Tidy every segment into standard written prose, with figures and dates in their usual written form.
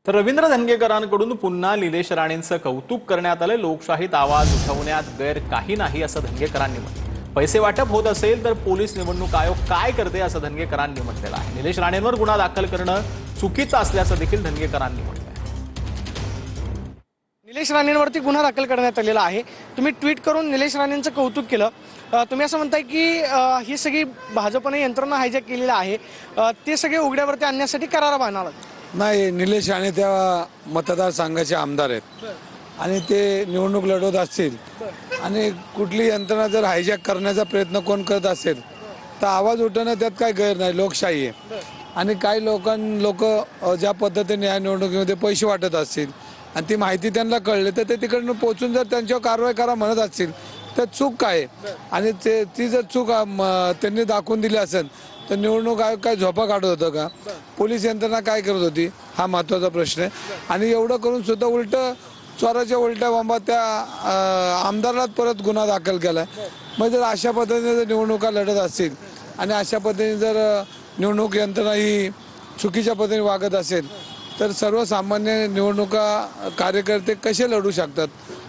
तर रवींद्र धंगेकरांकडून पुन्हा निलेश राणेंचं कौतुक करण्यात आलं। लोकशाहीत आवाज उठवण्यात गैर काही नाही असं धंगेकरांनी म्हटलं। पैसे वाटप होत असेल तर पोलीस निवडणूक आयोग काय करते असं धंगेकरांनी म्हटलेलं आहे। निलेश राणेंवर गुन्हा दाखल करणं चुकीचं असल्याचं देखील धंगेकरांनी म्हटलं आहे। निलेश राणेंवरती गुन्हा दाखल करण्यात आलेला आहे। तुम्ही ट्विट करून निलेश राणेंचं कौतुक केलं। तुम्ही असं म्हणताय की ही सगळी भाजपने यंत्रणा हायजॅक केलेली आहे, ते सगळे उघड्यावरती आणण्यासाठी करार बांधणार नाही। निलेश राणे त्या मतदारसंघाचे आमदार आहेत आणि ते निवडणूक लढवत असतील आणि कुठली यंत्रणा जर हायजॅक करण्याचा प्रयत्न कोण करत असेल तर आवाज उठवणं त्यात काय गैर नाही। लोकशाही आहे आणि काही लोक ज्या पद्धतीने या निवडणुकीमध्ये पैसे वाटत असतील आणि ती माहिती त्यांना कळली तर ते तिकडनं पोहोचून जर त्यांच्यावर कारवाई करा म्हणत असतील तर चूक काय आणि ती जर चूक त्यांनी दाखवून दिली असेल तर निवडणूक आयोग काय झोपा काढत होतं का? पोलीस यंत्रणा काय करत होती हा महत्त्वाचा प्रश्न आहे। आणि एवढं करून सुद्धा उलट चोराच्या उलट्या बॉम्बा त्या आमदारालाच परत गुन्हा दाखल केला। मग जर अशा पद्धतीने जर निवडणुका लढत असतील आणि अशा पद्धतीने जर निवडणूक यंत्रणा ही चुकीच्या पद्धतीने वागत असेल तर सर्वसामान्य निवडणुका कार्यकर्ते कसे लढू शकतात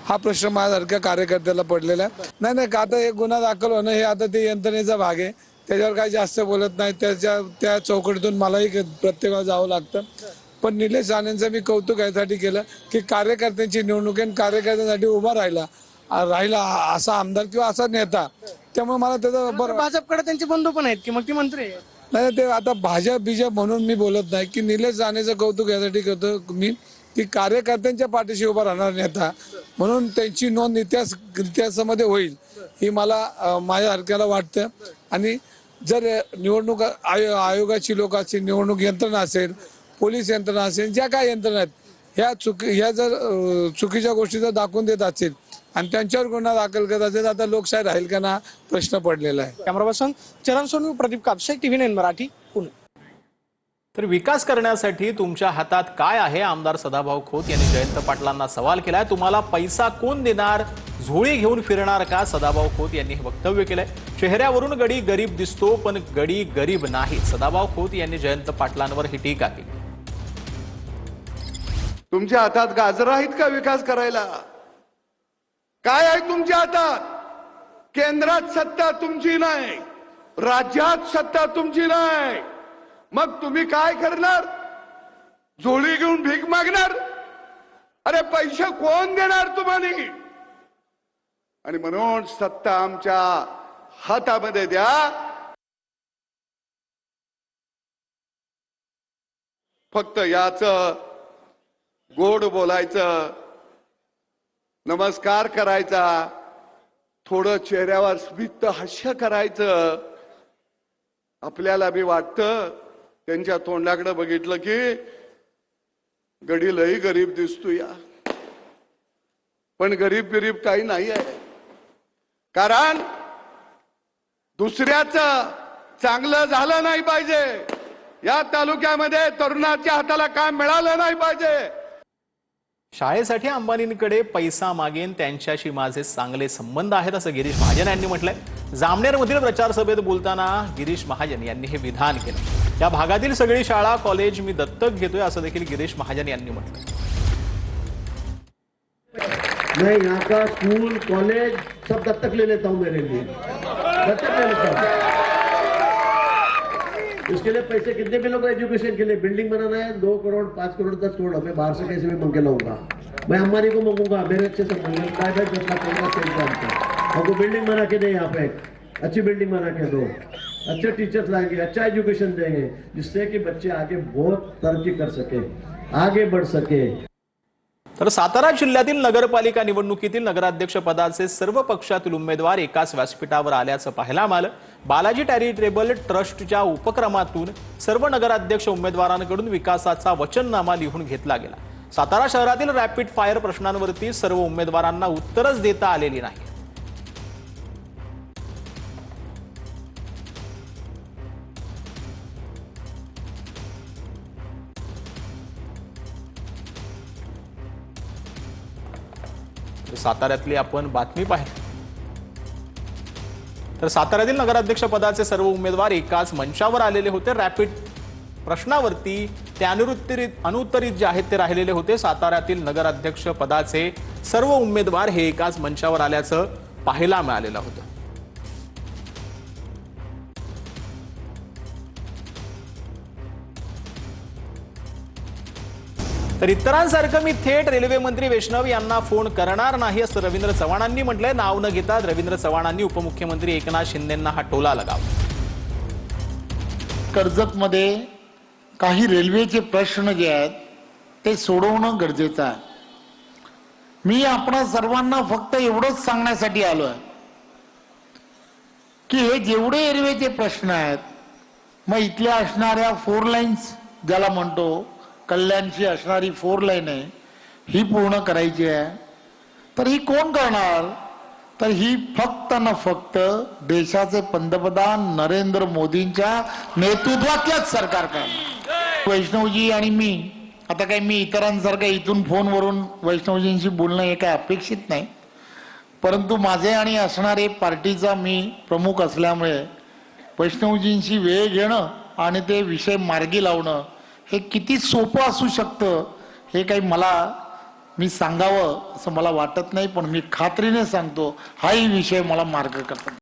हा प्रश्न माझ्यासारख्या कार्यकर्त्याला पडलेला आहे। नाही का आता एक गुन्हा दाखल होणं हे आता ते यंत्रणेचा भाग आहे, त्याच्यावर काही जास्त बोलत नाही। त्या चौकटीतून मलाही प्रत्येकाला जावं लागतं। पण निलेश राणेंचं मी कौतुक यासाठी केलं की कार्यकर्त्यांची निवडणूक आहे, कार्यकर्त्यांसाठी उभा राहिला असा आमदार किंवा असा नेता, त्यामुळे मला त्याचं बरं। भाजपकडे त्यांचे बंधू पण आहेत की मग ती मंत्री आहेत। नाही ते आता भाजप म्हणून मी बोलत नाही की निलेश राणेचं कौतुक यासाठी करतो मी की कार्यकर्त्यांच्या पाठीशी उभा राहणार नेता म्हणून त्यांची नोंद इतिहासामध्ये होईल ही मला माझ्यासारख्याला वाटतं। आणि जर निवडणूक आयोगाची लोक असतील, निवडणूक यंत्रणा असेल, पोलीस यंत्रणा असेल, ज्या काय यंत्रणा आहेत ह्या जर चुकीच्या गोष्टी जर दाखवून देत असतील आणि त्यांच्यावर गुन्हा दाखल करत असेल आता लोकशाही राहील का ना प्रश्न पडलेला आहे। कॅमेरा पर्सन चरण सोनू, प्रदीप कापसे, TV9 मराठी, पुणे। तर विकास करण्यासाठी तुमच्या हातात काय आहे? आमदार सदाभाऊ खोत यांनी जयंत पाटलांना सवाल केलाय। तुम्हाला पैसा कोण देणार? झोळी घेऊन फिरणार का? सदाभाऊ खोत यांनी हे वक्तव्य केलंय। चेहऱ्यावरून गडी गरीब दिसतो पण गडी गरीब नाही, सदाभाऊ खोत यांनी जयंत पाटलांवर ही टीका केली। तुमच्या हातात गाजर आहेत का विकास करायला? काय आहे तुमच्या हातात? केंद्रात सत्ता तुमची नाही, राज्यात सत्ता तुमची नाही, मग तुम्ही काय करणार? झोळी घेऊन भीक मागणार? अरे पैसे कोण देणार तुम्हाला? आणि म्हणून सत्ता आमच्या हातामध्ये द्या। फक्त याच गोड बोलायचं, नमस्कार करायचा, थोडं चेहऱ्यावर स्मित हास्य करायचं। आपल्याला बी वाटतं त्यांच्या तोंडाकडे बघितलं की गडी लई गरीब दिसतो या, पण गरीब काही नाही आहे। कारण दुसऱ्याचं चांगलं झालं नाही पाहिजे, या तालुक्यामध्ये तरुणाच्या हाताला काम मिळालं नाही पाहिजे। शाळेसाठी अंबानींकडे पैसा मागेन, त्यांच्याशी माझे चांगले संबंध आहेत असं गिरीश महाजन यांनी म्हटलंय। जामनेरमधील प्रचार सभेत बोलताना गिरीश महाजन यांनी हे विधान केलं। या भागातील सगळी शाळा कॉलेज मी दत्तक घेतोय असं देखील गिरीश महाजन यांनी म्हटलं। मैं यहाँ का स्कूल कॉलेज सब दत्तक ले लेता हूँ, मेरे लिए दत्तक ले लेता हूँ। इसके लिए पैसे कितने भी लोग एजुकेशन के लिए बिल्डिंग बनाना है 2 करोड़ 5 करोड़ 10 करोड़, मैं बाहर से कैसे भी मंग के लाऊंगा। मैं अंबानी को मंगूंगा, मेरे अच्छे संबंध है, प्राइवेट 10 लाख 15 सेल का हमको बिल्डिंग बना के दे, यहाँ पे अच्छी बिल्डिंग बना के दो, अच्छे टीचर्स लाएंगे, अच्छा एजुकेशन देंगे जिससे कि बच्चे आगे बहुत तरक्की कर सके, आगे बढ़ सके। तर सातारा जिल्ह्यातील नगरपालिका निवडणुकीतील नगराध्यक्ष पदाचे सर्व पक्षातील उमेदवार एकाच व्यासपीठावर आल्याचं पाहायला मिळालं। बालाजी चॅरिटेबल ट्रस्टच्या उपक्रमातून सर्व नगराध्यक्ष उमेदवारांकडून विकासाचा वचननामा लिहून घेतला गेला। सातारा शहरातील रॅपिड फायर प्रश्नांवरती सर्व उमेदवारांना उत्तरच देता आलेली नाही। साताऱ्यातली आपण बातमी पाहिली तर साताऱ्यातील नगराध्यक्ष पदाचे सर्व उमेदवार एकाच मंचावर आलेले होते। रॅपिड प्रश्नावरती ते अनुत्तरित जे आहेत ते राहिलेले होते. साताऱ्यातील नगराध्यक्ष पदाचे सर्व उमेदवार हे एकाच मंचावर आल्याचं पाहायला मिळालेलं होतं. तर इतरांसारखं मी थेट रेल्वे मंत्री वैष्णव यांना फोन करणार नाही असं रवींद्र चव्हाणांनी म्हटलंय. नाव न घेता रवींद्र चव्हाणांनी उपमुख्यमंत्री एकनाथ शिंदेंना हा टोला लगावला. कर्जतमध्ये काही रेल्वेचे प्रश्न जे आहेत ते सोडवणं गरजेचं आहे. मी आपणा सर्वांना फक्त एवढंच सांगण्यासाठी आलोय की हे जेवढे रेल्वेचे प्रश्न आहेत, मग इथल्या असणाऱ्या 4 लाईन्स ज्याला म्हणतो, कल्याणची असणारी 4 लाईन आहे, ही पूर्ण करायची आहे. तर ही कोण करणार? तर ही फक्त न फक्त देशाचे पंतप्रधान नरेंद्र मोदींच्या नेतृत्वातल्याच सरकार करणार. वैष्णवजी आणि मी, आता काही मी इतरांसारखं इथून फोनवरून वैष्णवजींशी बोलणं हे काय अपेक्षित नाही, परंतु माझे आणि असणारे पार्टीचा मी प्रमुख असल्यामुळे वैष्णवजींशी वेळ घेणं आणि ते विषय मार्गी लावणं हे किती सोपं असू शकतं हे काही मी सांगावं असं मला वाटत नाही. पण मी खात्रीने सांगतो, हाही विषय मला मार्ग करतात.